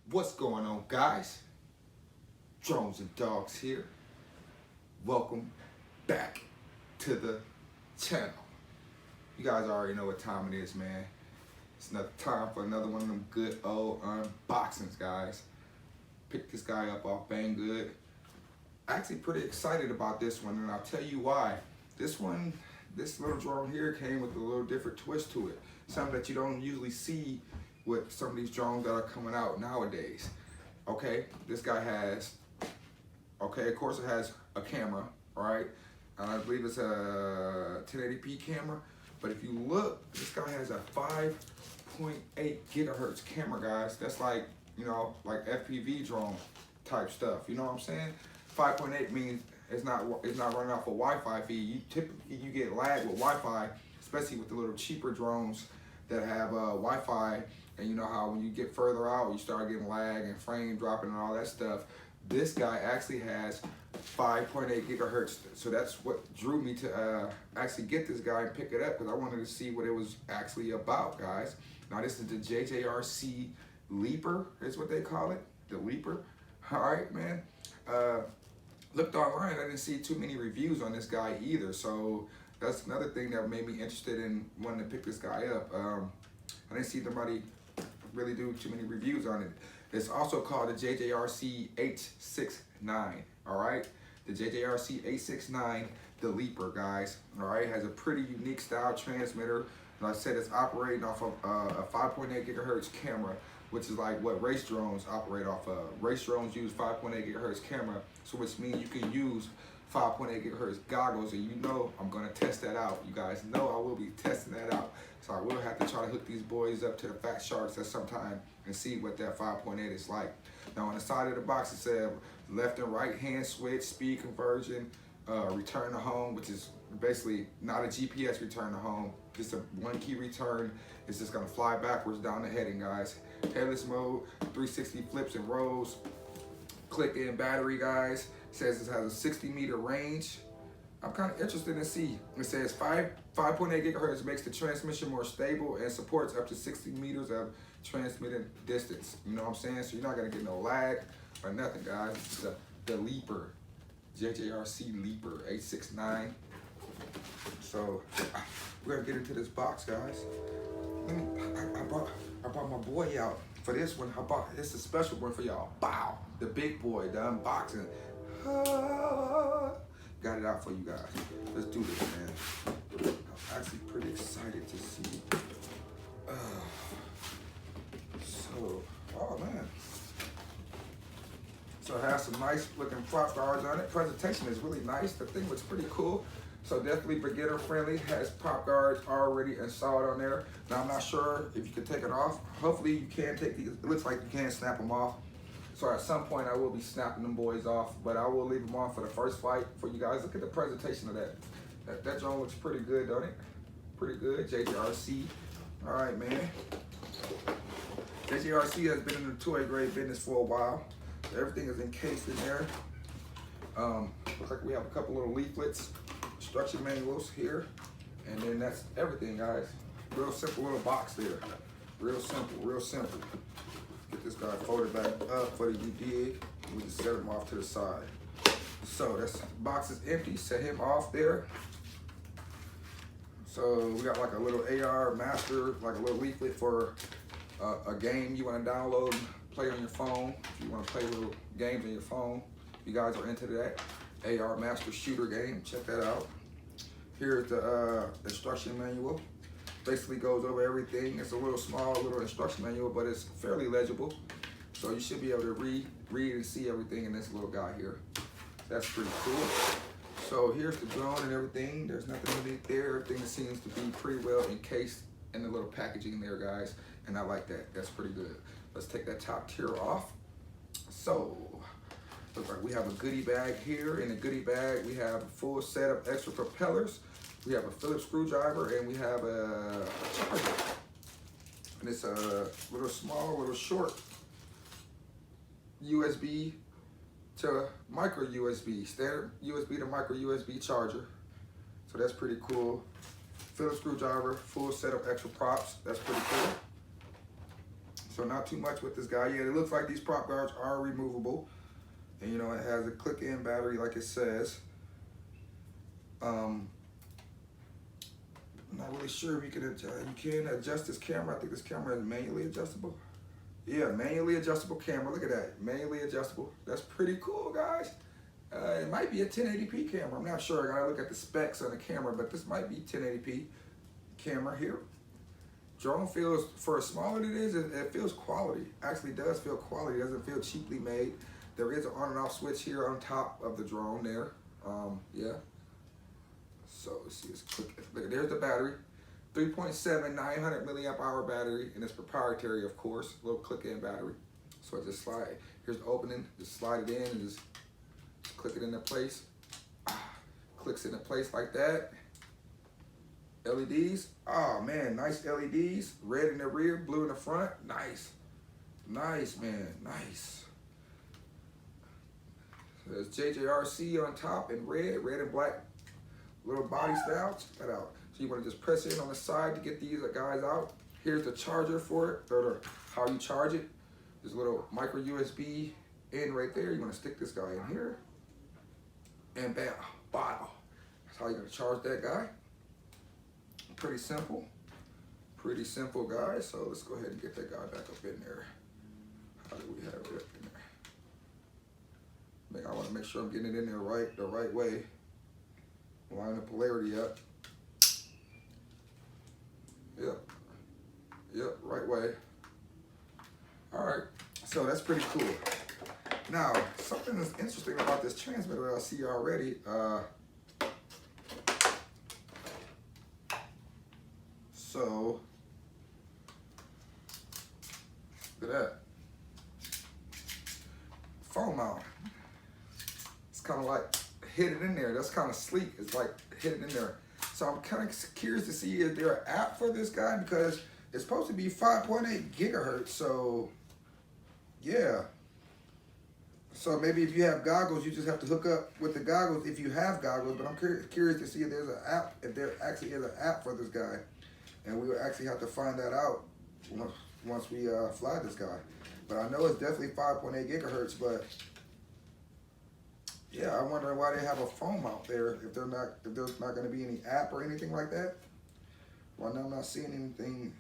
What's going on, guys? Drones and Dogs here. Welcome back to the channel. You guys already know what time it is, man. It's another time for another one of them good old unboxings, guys. Picked this guy up off Banggood. Actually pretty excited about this one, and I'll tell you why. This little drone here came with a little different twist to it. Something that you don't usually see with some of these drones that are coming out nowadays. Okay, this guy has, of course it has a camera, right? I believe it's a 1080p camera, but if you look, this guy has a 5.8 gigahertz camera, guys. That's like, like FPV drone type stuff, you know what I'm saying? 5.8 means it's not running off a Wi-Fi feed. You get lag with Wi-Fi, especially with the little cheaper drones that have Wi-Fi. And you know how when you get further out, you start getting lag and frame dropping and all that stuff. This guy actually has 5.8 gigahertz. So that's what drew me to actually get this guy and pick it up, because I wanted to see what it was actually about, guys. Now this is the JJRC Leaper, is what they call it, the Leaper. All right, man. Looked online, I didn't see too many reviews on this guy either. So that's another thing that made me interested in wanting to pick this guy up. I didn't see nobody really do too many reviews on it. It's also called the JJRC H69, all right? The JJRC H69, the Leaper, guys, all right? Has a pretty unique style transmitter. Like I said, it's operating off of a 5.8 gigahertz camera, which is like what race drones operate off of. Race drones use 5.8 gigahertz camera, so which means you can use 5.8 gigahertz goggles, and you know I'm gonna test that out. You guys know I will be testing that out. So I will have to try to hook these boys up to the Fat Sharks at some time and see what that 5.8 is like. Now on the side of the box it said left and right hand switch, speed conversion, return to home, which is basically not a GPS return to home, just a one key return. It's just gonna fly backwards down the heading, guys. Headless mode, 360 flips and rolls. Click in battery, guys. It says it has a 60-meter range. I'm kind of interested to see. It says 5.8 gigahertz makes the transmission more stable and supports up to 60 meters of transmitted distance. You know what I'm saying? So you're not gonna get no lag or nothing, guys. It's the Leaper, JJRC Leaper H69. So we're gonna get into this box, guys. I brought my boy out for this one. It's a special one for y'all. Bow, the big boy, the unboxing. Got it out for you guys. Let's do this, man. I'm actually pretty excited to see. Oh man. So it has some nice looking prop guards on it. Presentation is really nice. The thing looks pretty cool. So definitely beginner friendly. Has prop guards already installed on there. Now I'm not sure if you can take it off. Hopefully you can take these. It looks like you can snap them off. So at some point I will be snapping them boys off, but I will leave them on for the first fight for you guys. Look at the presentation of that. That drone looks pretty good, don't it? Pretty good. JJRC. All right, man. JJRC has been in the toy grade business for a while. Everything is encased in there. Looks like we have a couple little leaflets, instruction manuals here, and then that's everything, guys. Real simple little box there. Real simple, real simple. Get this guy folded back up for the dig. We just set him off to the side. So this box is empty. Set him off there. So we got like a little AR master, like a little leaflet for a game you want to download and play on your phone. If you want to play little games on your phone, if you guys are into that AR master shooter game, check that out. Here's the instruction manual. Basically goes over everything. It's a little small little instruction manual, but it's fairly legible. So you should be able to read and see everything in this little guy here. That's pretty cool. So here's the drone and everything. There's nothing really there. Everything seems to be pretty well encased in the little packaging there, guys. And I like that. That's pretty good. Let's take that top tier off. So looks like we have a goodie bag here. In the goodie bag, we have a full set of extra propellers. We have a Phillips screwdriver, and we have a charger. And it's a little small, little short USB to micro USB, standard USB to micro USB charger. So that's pretty cool. Phillips screwdriver, full set of extra props. That's pretty cool. So not too much with this guy. Yeah, it looks like these prop guards are removable. And you know, it has a click-in battery like it says. I'm not really sure if you can adjust this camera. I think this camera is manually adjustable. Yeah, manually adjustable camera. Look at that, manually adjustable. That's pretty cool, guys. It might be a 1080p camera. I'm not sure. I gotta look at the specs on the camera, but this might be 1080p camera here. Drone feels, for as small as it is, it feels quality. Actually does feel quality. It doesn't feel cheaply made. There is an on and off switch here on top of the drone there. Yeah. So let's see, look, there's the battery. 3.7, 900 milliamp hour battery, and it's proprietary, of course. Little click-in battery. So I just slide. Here's the opening. Just slide it in and just click it into place. Clicks into place like that. LEDs. Oh man, nice LEDs. Red in the rear, blue in the front. Nice. Nice, man. Nice. So there's JJRC on top in red and black. Little body style. Check that out. So you want to just press in on the side to get these guys out. Here's the charger for it, or how you charge it. There's a little micro USB in right there. You want to stick this guy in here. And bam, bottle. That's how you're going to charge that guy. Pretty simple. Pretty simple, guys. So let's go ahead and get that guy back up in there. How do we have it up in there? I want to make sure I'm getting it in there the right way. Line the polarity up. Yep, right way. All right, so that's pretty cool. Now, something that's interesting about this transmitter I see already, so, look at that. Phone mount. It's kind of like hidden in there. That's kind of sleek. It's like hidden in there. So I'm kind of curious to see if there an app for this guy, because it's supposed to be 5.8 gigahertz. So yeah. So maybe if you have goggles, you just have to hook up with the goggles if you have goggles. But I'm curious to see if there's an app, if there actually is an app for this guy, and we will actually have to find that out once we fly this guy. But I know it's definitely 5.8 gigahertz. But yeah, I'm wondering why they have a phone mount there if there's not going to be any app or anything like that. Well, now I'm not seeing anything.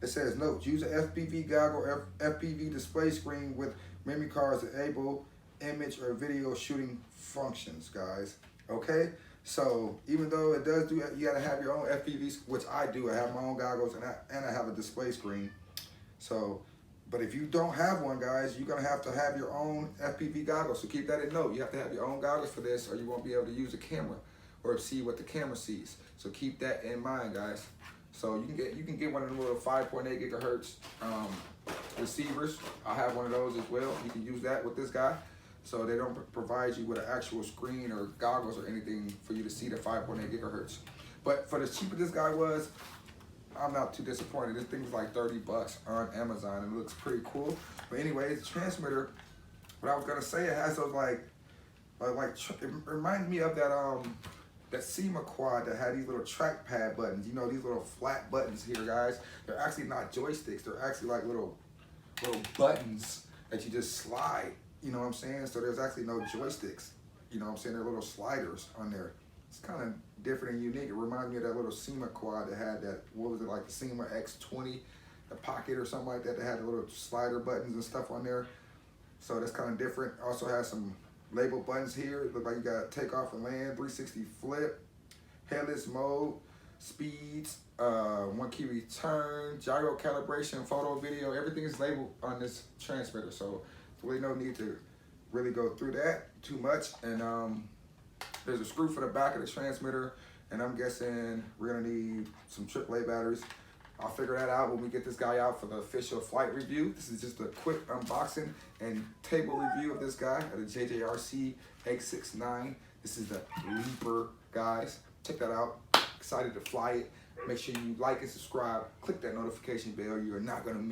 It says notes: use an FPV goggle, FPV display screen with memory cards that enable image or video shooting functions, guys. Okay, so even though it does do, you gotta have your own FPVs, which I do. I have my own goggles and I have a display screen. So. But if you don't have one, guys, you're gonna have to have your own FPV goggles. So keep that in note. You have to have your own goggles for this, or you won't be able to use the camera or see what the camera sees. So keep that in mind, guys. So you can get one of the little 5.8 gigahertz receivers. I have one of those as well. You can use that with this guy. So they don't provide you with an actual screen or goggles or anything for you to see the 5.8 gigahertz. But for as cheap as this guy was, I'm not too disappointed. This thing was like 30 bucks on Amazon and it looks pretty cool. But anyways, the transmitter, what I was gonna say, it has those it reminds me of that SEMA quad that had these little trackpad buttons. You know, these little flat buttons here, guys. They're actually not joysticks. They're actually like little buttons that you just slide. You know what I'm saying? So there's actually no joysticks. You know what I'm saying? They're little sliders on there. It's kind of different and unique. It reminds me of that little SEMA quad that had that, what was it, like the SEMA X20, the Pocket or something like that, that had the little slider buttons and stuff on there. So that's kind of different. Also has some label buttons here. It looks like you got takeoff and land, 360 flip, headless mode, speeds, 1 key return, gyro calibration, photo, video. Everything is labeled on this transmitter. So there's really no need to really go through that too much. And there's a screw for the back of the transmitter, and I'm guessing we're gonna need some AAA batteries. I'll figure that out when we get this guy out for the official flight review. This is just a quick unboxing and table review of this guy, the JJRC H69. This is the Leaper, guys. Check that out. Excited to fly it. Make sure you like and subscribe. Click that notification bell. You are not gonna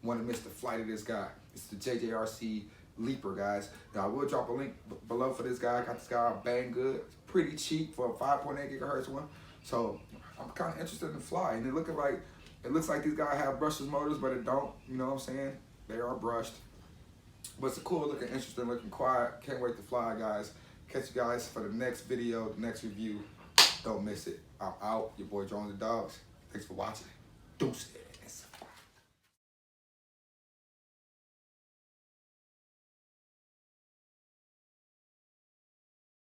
want to miss the flight of this guy. It's the JJRC Leaper, guys. Now I will drop a link below for this guy. I got this guy on Banggood. It's pretty cheap for a 5.8 gigahertz one. So I'm kind of interested in flying. They're looking like It looks like these guys have brushless motors, but it don't. You know what I'm saying? They are brushed. But it's a cool looking, interesting looking quad. Can't wait to fly, guys. Catch you guys for the next video, the next review. Don't miss it. I'm out. Your boy Jones the Dogs. Thanks for watching. Deuces.